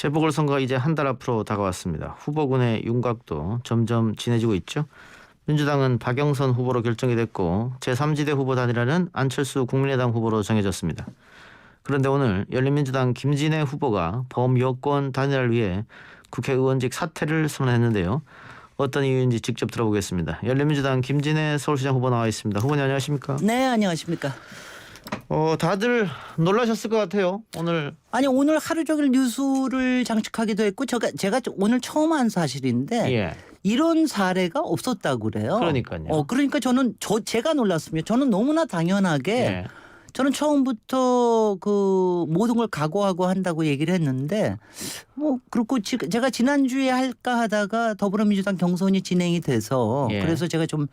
재보궐선거가 이제 한 달 앞으로 다가왔습니다. 후보군의 윤곽도 점점 진해지고 있죠. 민주당은 박영선 후보로 결정이 됐고 제3지대 후보 단일화는 안철수 국민의당 후보로 정해졌습니다. 그런데 오늘 열린민주당 김진애 후보가 범여권 단일화를 위해 국회의원직 사퇴를 선언했는데요. 어떤 이유인지 직접 들어보겠습니다. 열린민주당 김진애 서울시장 후보 나와 있습니다. 후보님 안녕하십니까? 네, 안녕하십니까. 다들 놀라셨을 것 같아요. 오늘 오늘 하루 종일 뉴스를 장식하기도 했고 제가 오늘 처음 한 사실인데 예. 이런 사례가 없었다고 그래요. 그러니까요. 그러니까 제가 놀랐습니다. 저는 너무나 당연하게 예. 저는 처음부터 그 모든 걸 각오하고 한다고 얘기를 했는데 그렇고 제가 지난주에 할까 하다가 더불어민주당 경선이 진행이 돼서 예. 그래서 제가 좀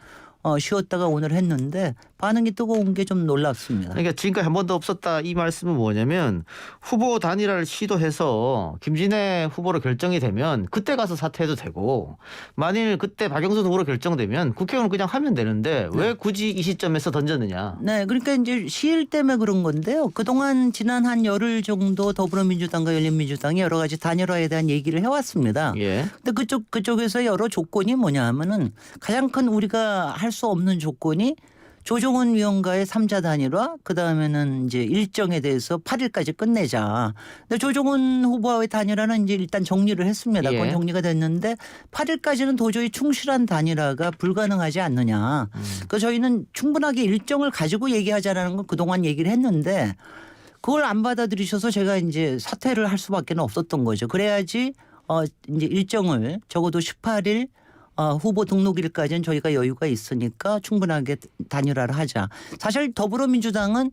쉬었다가 오늘 했는데 반응이 뜨거운 게 좀 놀랍습니다. 그러니까 지금까지 한 번도 없었다 이 말씀은 뭐냐면 후보 단일화를 시도해서 김진애 후보로 결정이 되면 그때 가서 사퇴해도 되고 만일 그때 박영선 후보로 결정되면 국회의원은 그냥 하면 되는데 왜 굳이 이 시점에서 던졌느냐. 네, 그러니까 이제 시일 때문에 그런 건데요. 그동안 지난 한 열흘 정도 더불어민주당과 열린민주당이 여러 가지 단일화에 대한 얘기를 해왔습니다. 예. 근데 그쪽에서 여러 조건이 뭐냐 하면은 가장 큰 우리가 할 수 없는 조건이 조정훈 위원과의 3자 단일화, 그다음에는 이제 일정에 대해서 8일까지 끝내자. 근데 조정훈 후보와의 단일화는 이제 일단 정리를 했습니다. 예. 그건 정리가 됐는데 8일까지는 도저히 충실한 단일화가 불가능하지 않느냐. 그래서 저희는 충분하게 일정을 가지고 얘기하자라는 건 그동안 얘기를 했는데 그걸 안 받아들이셔서 제가 이제 사퇴를 할 수밖에 없었던 거죠. 그래야지 이제 일정을 적어도 18일 후보 등록일까지는 저희가 여유가 있으니까 충분하게 단일화를 하자. 사실 더불어민주당은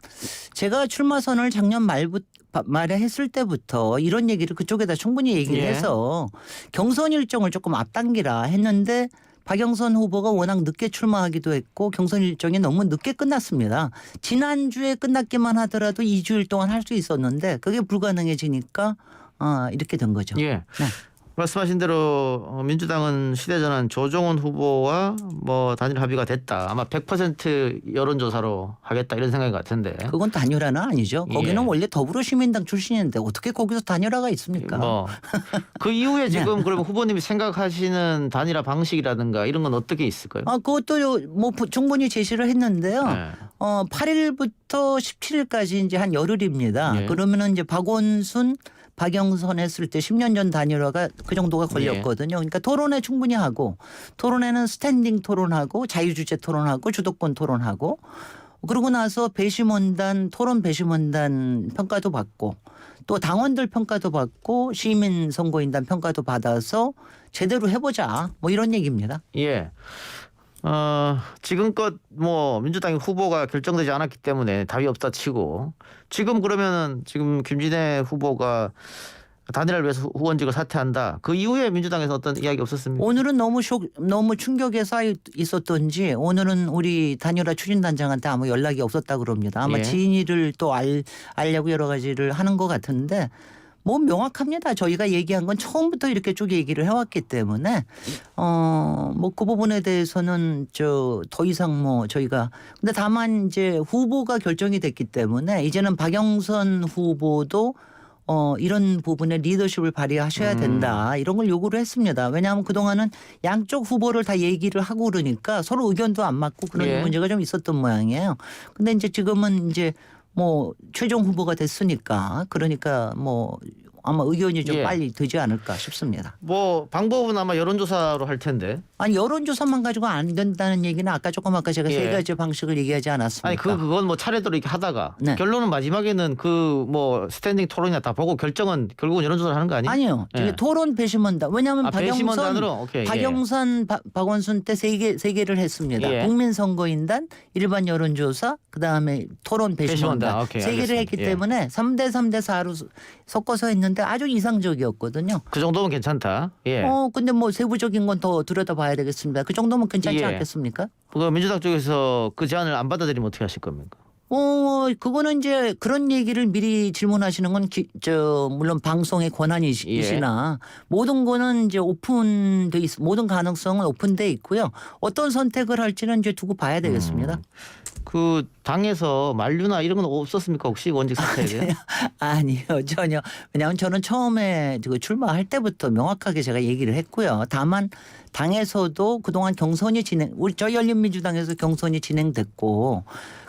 제가 출마 선언을 작년 말에 했을 때부터 이런 얘기를 그쪽에다 충분히 얘기를 예. 해서 경선 일정을 조금 앞당기라 했는데 박영선 후보가 워낙 늦게 출마하기도 했고 경선 일정이 너무 늦게 끝났습니다. 지난주에 끝났기만 하더라도 2주일 동안 할 수 있었는데 그게 불가능해지니까 이렇게 된 거죠. 예. 네. 말씀하신 대로 민주당은 휴대전환 조정훈 후보와 단일 합의가 됐다. 아마 100% 여론조사로 하겠다 이런 생각인 것 같은데. 그건 단일화는 아니죠. 거기는 예. 원래 더불어시민당 출신인데 어떻게 거기서 단일화가 있습니까? 그 이후에 지금 그러면 후보님이 생각하시는 단일화 방식이라든가 이런 건 어떻게 있을까요? 그것도 충분히 제시를 했는데요. 네. 8일부터 17일까지 이제 한 열흘입니다. 예. 그러면은 이제 박원순 박영선 했을 때 10년 전 단일화가 그 정도가 걸렸거든요. 그러니까 토론회 충분히 하고 토론회는 스탠딩 토론하고 자유주제 토론하고 주도권 토론하고 그러고 나서 토론 배심원단 평가도 받고 또 당원들 평가도 받고 시민 선거인단 평가도 받아서 제대로 해보자 이런 얘기입니다. 예. 지금껏 민주당의 후보가 결정되지 않았기 때문에 답이 없다 치고 지금 그러면은 지금 김진애 후보가 단일화를 위해서 후원직을 사퇴한다. 그 이후에 민주당에서 어떤 이야기 없었습니까? 오늘은 너무 충격에 쌓여 있었던지 오늘은 우리 단일화 추진단장한테 아무 연락이 없었다 그럽니다. 아마 예. 진위를 또 알려고 여러 가지를 하는 것 같은데 명확합니다. 저희가 얘기한 건 처음부터 이렇게 쭉 얘기를 해왔기 때문에 그 부분에 대해서는 더 이상 저희가 근데 다만 이제 후보가 결정이 됐기 때문에 이제는 박영선 후보도 이런 부분에 리더십을 발휘하셔야 된다. 이런 걸 요구를 했습니다. 왜냐하면 그동안은 양쪽 후보를 다 얘기를 하고 그러니까 서로 의견도 안 맞고 그런 예. 문제가 좀 있었던 모양이에요. 근데 이제 지금은 이제 최종 후보가 됐으니까 그러니까 아마 의견이 좀 예. 빨리 되지 않을까 싶습니다. 방법은 아마 여론조사로 할 텐데. 아니 여론조사만 가지고 안 된다는 얘기는 아까 제가 예. 세 가지 방식을 얘기하지 않았습니까? 아니 그건 차례대로 이렇게 하다가 네. 결론은 마지막에는 스탠딩 토론이나 다 보고 결정은 결국은 여론조사를 하는 거 아니에요? 아니요. 예. 토론 배심원단. 왜냐하면 배심원단으로? 오케이. 박영선 박원순 때 세 개를 했습니다. 예. 국민선거인단, 일반 여론조사, 그다음에 토론 배심원단. 오케이, 세 개를 알겠습니다. 했기 예. 때문에 3대 3대 4로 섞어서 했는데 아주 이상적이었거든요. 그 정도면 괜찮다. 예. 근데 세부적인 건 더 들여다봐야 되겠습니다. 그 정도면 괜찮지 예. 않겠습니까? 민주당 쪽에서 그 제안을 안 받아들이면 어떻게 하실 겁니까? 그거는 이제 그런 얘기를 미리 질문하시는 건 물론 방송의 권한이시나 모든 거는 이제 오픈돼 모든 가능성은 오픈돼 있고요. 어떤 선택을 할지는 이제 두고 봐야 되겠습니다. 그 당에서 만류나 이런 건 없었습니까? 혹시 원직 사퇴에 대해? 아니요, 전혀. 왜냐하면 저는 처음에 그 출마할 때부터 명확하게 제가 얘기를 했고요. 다만 당에서도 그동안 경선이 저희 열린민주당에서 경선이 진행됐고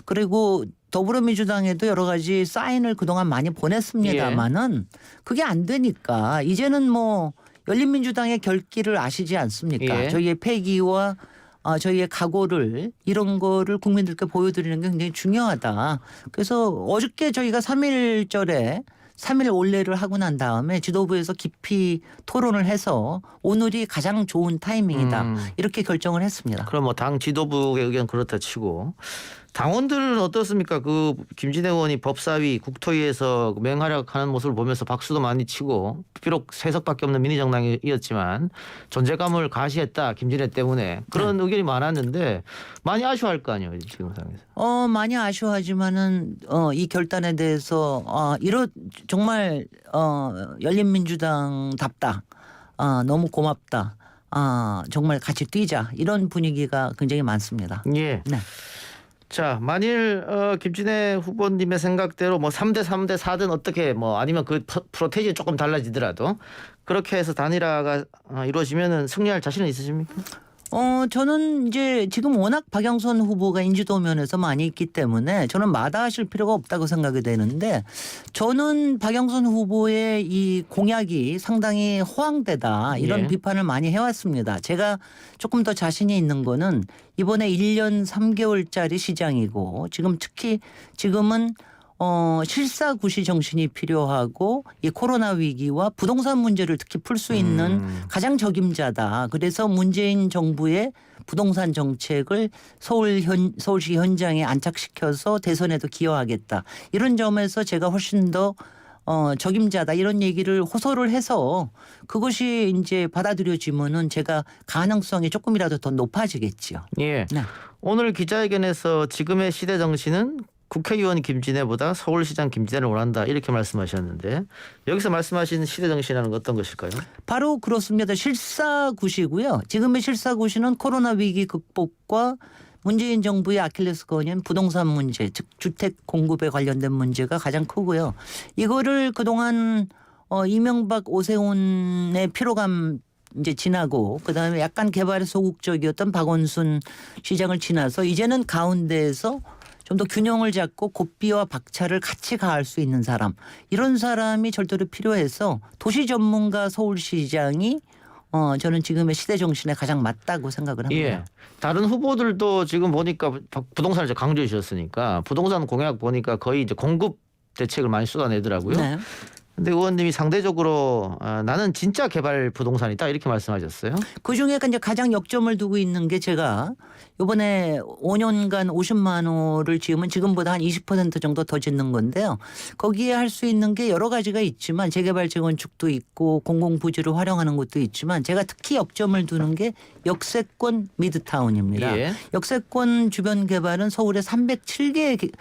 그리고 더불어민주당에도 여러 가지 사인을 그동안 많이 보냈습니다마는 그게 안 되니까 이제는 뭐 열린민주당의 결기를 아시지 않습니까? 예. 저희의 패기와 저희의 각오를 이런 거를 국민들께 보여드리는 게 굉장히 중요하다. 그래서 어저께 저희가 3.1절에 3일 올레를 하고 난 다음에 지도부에서 깊이 토론을 해서 오늘이 가장 좋은 타이밍이다. 이렇게 결정을 했습니다. 그럼 뭐 당 지도부의 의견 그렇다 치고 당원들은 어떻습니까? 그 김진애 의원이 법사위 국토위에서 맹활약하는 모습을 보면서 박수도 많이 치고 비록 세석밖에 없는 미니정당이었지만 존재감을 가시했다 김진애 때문에 그런 의견이 많았는데 많이 아쉬워할 거 아니에요 지금 상황에서. 많이 아쉬워하지만은 이 결단에 대해서 정말 열린민주당답다. 너무 고맙다. 정말 같이 뛰자 이런 분위기가 굉장히 많습니다. 예. 네. 자, 만일 김진애 후보님의 생각대로 뭐 3대 3대 4든 어떻게 뭐 아니면 그 프로테이지 조금 달라지더라도 그렇게 해서 단일화가 이루어지면은 승리할 자신은 있으십니까? 저는 이제 지금 워낙 박영선 후보가 인지도 면에서 많이 있기 때문에 저는 마다하실 필요가 없다고 생각이 되는데 저는 박영선 후보의 이 공약이 상당히 허황되다 이런 예. 비판을 많이 해왔습니다. 제가 조금 더 자신이 있는 거는 이번에 1년 3개월짜리 시장이고 지금은 실사구시 정신이 필요하고 이 코로나 위기와 부동산 문제를 특히 풀 수 있는 가장 적임자다. 그래서 문재인 정부의 부동산 정책을 서울시 현장에 안착시켜서 대선에도 기여하겠다. 이런 점에서 제가 훨씬 더 적임자다 이런 얘기를 호소를 해서 그것이 이제 받아들여지면은 제가 가능성이 조금이라도 더 높아지겠지요. 예. 네. 오늘 기자회견에서 지금의 시대 정신은 국회의원 김진애보다 서울시장 김진애를 원한다 이렇게 말씀하셨는데 여기서 말씀하신 시대 정신이라는 건 어떤 것일까요? 바로 그렇습니다. 실사구시고요. 지금의 실사구시는 코로나 위기 극복과 문재인 정부의 아킬레스건인 부동산 문제, 즉 주택 공급에 관련된 문제가 가장 크고요. 이거를 그동안 이명박 오세훈의 피로감 이제 지나고 그다음에 약간 개발에 소극적이었던 박원순 시장을 지나서 이제는 가운데에서 좀 더 균형을 잡고 고삐와 박차를 같이 가할 수 있는 사람 이런 사람이 절대로 필요해서 도시 전문가 서울시장이 저는 지금의 시대 정신에 가장 맞다고 생각을 합니다. 예. 다른 후보들도 지금 보니까 부동산을 강조해 주셨으니까 부동산 공약 보니까 거의 이제 공급 대책을 많이 쏟아내더라고요. 네. 근데 의원님이 상대적으로 나는 진짜 개발 부동산이다 이렇게 말씀하셨어요. 그중에 이제 가장 역점을 두고 있는 게 제가 이번에 5년간 50만 호를 지으면 지금보다 한 20% 정도 더 짓는 건데요. 거기에 할 수 있는 게 여러 가지가 있지만 재개발 재건축도 있고 공공부지를 활용하는 것도 있지만 제가 특히 역점을 두는 게 역세권 미드타운입니다. 예. 역세권 주변 개발은 서울에 307개의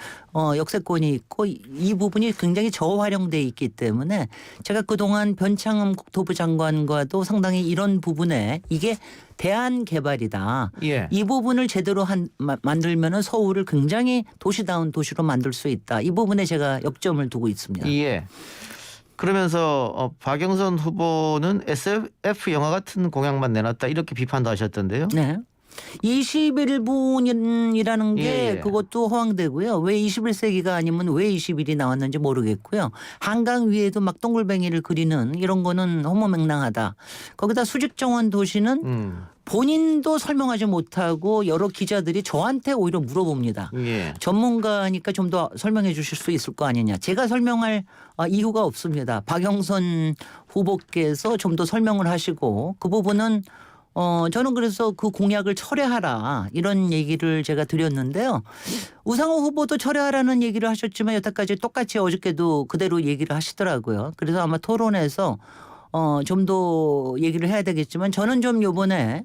역세권이 있고 이 부분이 굉장히 저활용돼 있기 때문에 제가 그동안 변창흠 국토부 장관과도 상당히 이런 부분에 이게 대안 개발이다. 예. 이 부분을 제대로 만들면은 서울을 굉장히 도시다운 도시로 만들 수 있다. 이 부분에 제가 역점을 두고 있습니다. 예. 그러면서 박영선 후보는 SF 영화 같은 공약만 내놨다 이렇게 비판도 하셨던데요. 네. 21분이라는 게 예. 그것도 허황되고요. 왜 21세기가 아니면 왜 20일이 나왔는지 모르겠고요. 한강 위에도 막 동글뱅이를 그리는 이런 거는 허무맹랑하다. 거기다 수직정원 도시는 본인도 설명하지 못하고 여러 기자들이 저한테 오히려 물어봅니다. 예. 전문가니까 좀 더 설명해 주실 수 있을 거 아니냐. 제가 설명할 이유가 없습니다. 박영선 후보께서 좀 더 설명을 하시고 그 부분은 저는 그래서 그 공약을 철회하라 이런 얘기를 제가 드렸는데요. 우상호 후보도 철회하라는 얘기를 하셨지만 여태까지 똑같이 어저께도 그대로 얘기를 하시더라고요. 그래서 아마 토론에서 좀 더 얘기를 해야 되겠지만 저는 좀 요번에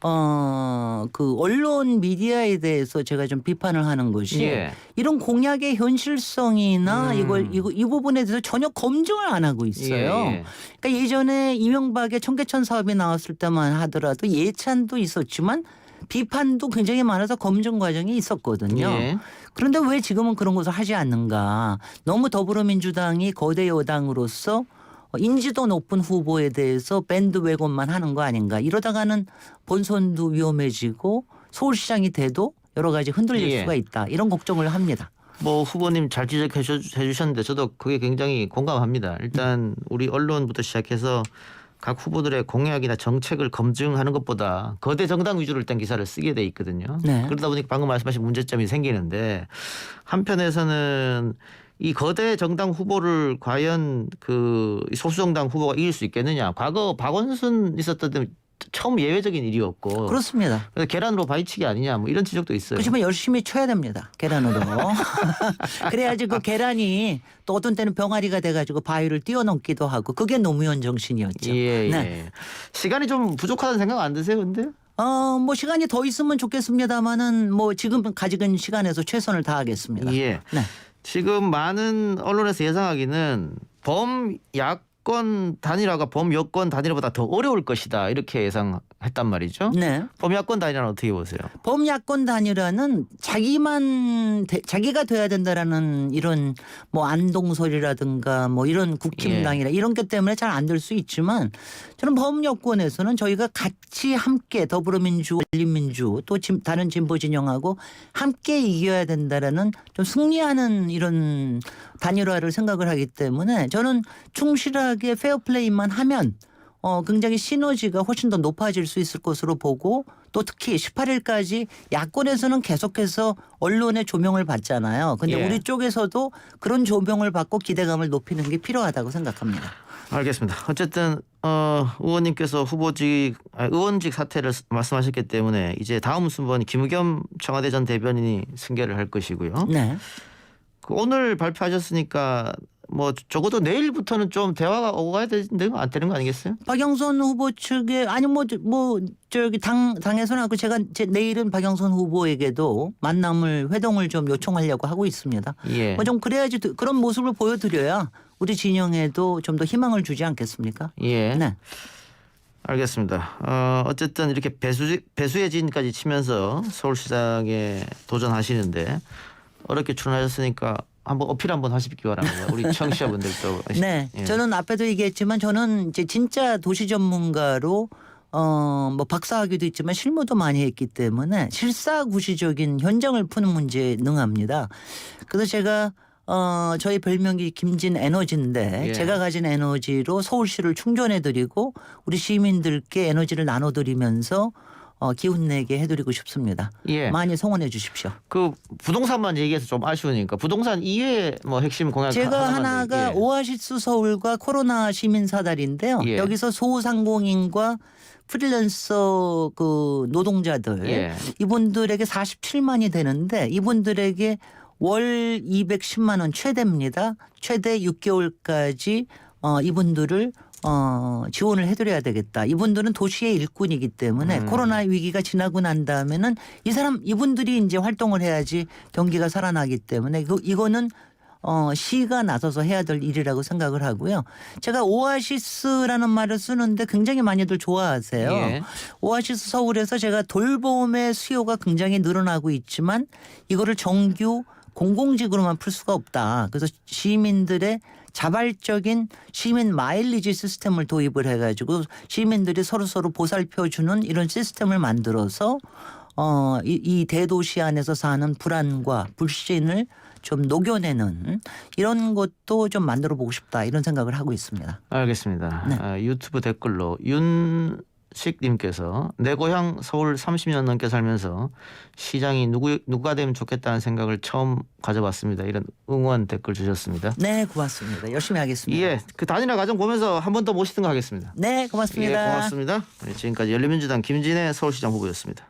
그 언론 미디어에 대해서 제가 좀 비판을 하는 것이 예. 이런 공약의 현실성이나 이 부분에 대해서 전혀 검증을 안 하고 있어요. 예. 그러니까 예전에 이명박의 청계천 사업이 나왔을 때만 하더라도 예찬도 있었지만 비판도 굉장히 많아서 검증 과정이 있었거든요. 예. 그런데 왜 지금은 그런 것을 하지 않는가. 너무 더불어민주당이 거대 여당으로서 인지도 높은 후보에 대해서 밴드웨건만 하는 거 아닌가. 이러다가는 본선도 위험해지고 서울시장이 돼도 여러 가지 흔들릴 예. 수가 있다. 이런 걱정을 합니다. 뭐 후보님 잘 지적해 주셨는데 저도 그게 굉장히 공감합니다. 일단 우리 언론부터 시작해서 각 후보들의 공약이나 정책을 검증하는 것보다 거대 정당 위주로 일단 기사를 쓰게 돼 있거든요. 네. 그러다 보니까 방금 말씀하신 문제점이 생기는데 한편에서는 이 거대 정당 후보를 과연 그 소수 정당 후보가 이길 수 있겠느냐. 과거 박원순 있었던 때 처음 예외적인 일이었고. 그렇습니다. 그래서 계란으로 바위치기 아니냐 뭐 이런 지적도 있어요. 그렇지만 열심히 쳐야 됩니다. 계란으로. 그래야지 그 계란이 또 어떤 때는 병아리가 돼가지고 바위를 뛰어넘기도 하고 그게 노무현 정신이었죠. 예, 예. 네. 시간이 좀 부족하다는 생각 안 드세요, 근데? 뭐 시간이 더 있으면 좋겠습니다만은 뭐 지금 가지고 시간에서 최선을 다하겠습니다. 예. 네. 지금 많은 언론에서 예상하기는 범야권 단일화가 범여권 단일화보다 더 어려울 것이다 이렇게 예상했단 말이죠. 네. 범야권 단일화는 어떻게 보세요? 범야권 단일화는 자기가 돼야 된다라는 이런 뭐 안동설이라든가 뭐 이런 국힘당이라 이런 것 때문에 잘 안 될 수 있지만 저는 범여권에서는 저희가 같이 함께 더불어민주, 열린민주 또 다른 진보 진영하고 함께 이겨야 된다라는 좀 승리하는 이런 단일화를 생각을 하기 때문에 저는 충실하게 페어플레이만 하면 굉장히 시너지가 훨씬 더 높아질 수 있을 것으로 보고 또 특히 18일까지 야권에서는 계속해서 언론의 조명을 받잖아요. 근데 예. 우리 쪽에서도 그런 조명을 받고 기대감을 높이는 게 필요하다고 생각합니다. 알겠습니다. 어쨌든 의원님께서 의원직 사퇴를 말씀하셨기 때문에 이제 다음 순번이 김의겸 청와대 전 대변인이 승계를 할 것이고요. 네. 오늘 발표하셨으니까 뭐 적어도 내일부터는 좀 대화가 오고 가야 되는 안 되는 거 아니겠어요? 박영선 후보 측에 아니 뭐 저기 당에서는 하고 제가 내일은 박영선 후보에게도 회동을 좀 요청하려고 하고 있습니다. 예. 뭐 좀 그래야지 그런 모습을 보여드려야 우리 진영에도 좀 더 희망을 주지 않겠습니까? 예. 네. 알겠습니다. 어쨌든 이렇게 배수의 진까지 치면서 서울시장에 도전하시는데 어렵게 출연하셨으니까 한번 어필 한번 하시기 바랍니다. 우리 청취자분들도. 네, 예. 저는 앞에도 얘기했지만 저는 이제 진짜 도시 전문가로 뭐 박사학위도 있지만 실무도 많이 했기 때문에 실사구시적인 현장을 푸는 문제에 능합니다. 그래서 제가 저희 별명이 김진 에너지인데 예. 제가 가진 에너지로 서울시를 충전해드리고 우리 시민들께 에너지를 나눠드리면서 기운내게 해드리고 싶습니다. 예. 많이 성원해 주십시오. 그 부동산만 얘기해서 좀 아쉬우니까 부동산 이외에 뭐 핵심 공약 제가 하나만 하나가 예. 오아시스 서울과 코로나 시민 사다리인데요. 예. 여기서 소상공인과 프리랜서 그 노동자들 예. 이분들에게 47만이 되는데 이분들에게 월 210만 원 최대입니다. 최대 6개월까지 이분들을 지원을 해드려야 되겠다. 이분들은 도시의 일꾼이기 때문에 코로나 위기가 지나고 난 다음에는 이분들이 이제 활동을 해야지 경기가 살아나기 때문에 이거는 시가 나서서 해야 될 일이라고 생각을 하고요. 제가 오아시스라는 말을 쓰는데 굉장히 많이들 좋아하세요. 예. 오아시스 서울에서 제가 돌봄의 수요가 굉장히 늘어나고 있지만 이거를 정규 공공직으로만 풀 수가 없다. 그래서 시민들의 자발적인 시민 마일리지 시스템을 도입을 해가지고 시민들이 서로 보살펴주는 이런 시스템을 만들어서 이 대도시 안에서 사는 불안과 불신을 좀 녹여내는 이런 것도 좀 만들어 보고 싶다 이런 생각을 하고 있습니다. 알겠습니다. 네. 유튜브 댓글로 윤식님께서 내 고향 서울 30년 넘게 살면서 시장이 누가 되면 좋겠다는 생각을 처음 가져봤습니다. 이런 응원 댓글 주셨습니다. 네, 고맙습니다. 열심히 하겠습니다. 예, 그 단일화 과정 보면서 한 번 더 모시든가 하겠습니다. 네, 고맙습니다. 예, 고맙습니다. 지금까지 열린민주당 김진애 서울시장 후보였습니다.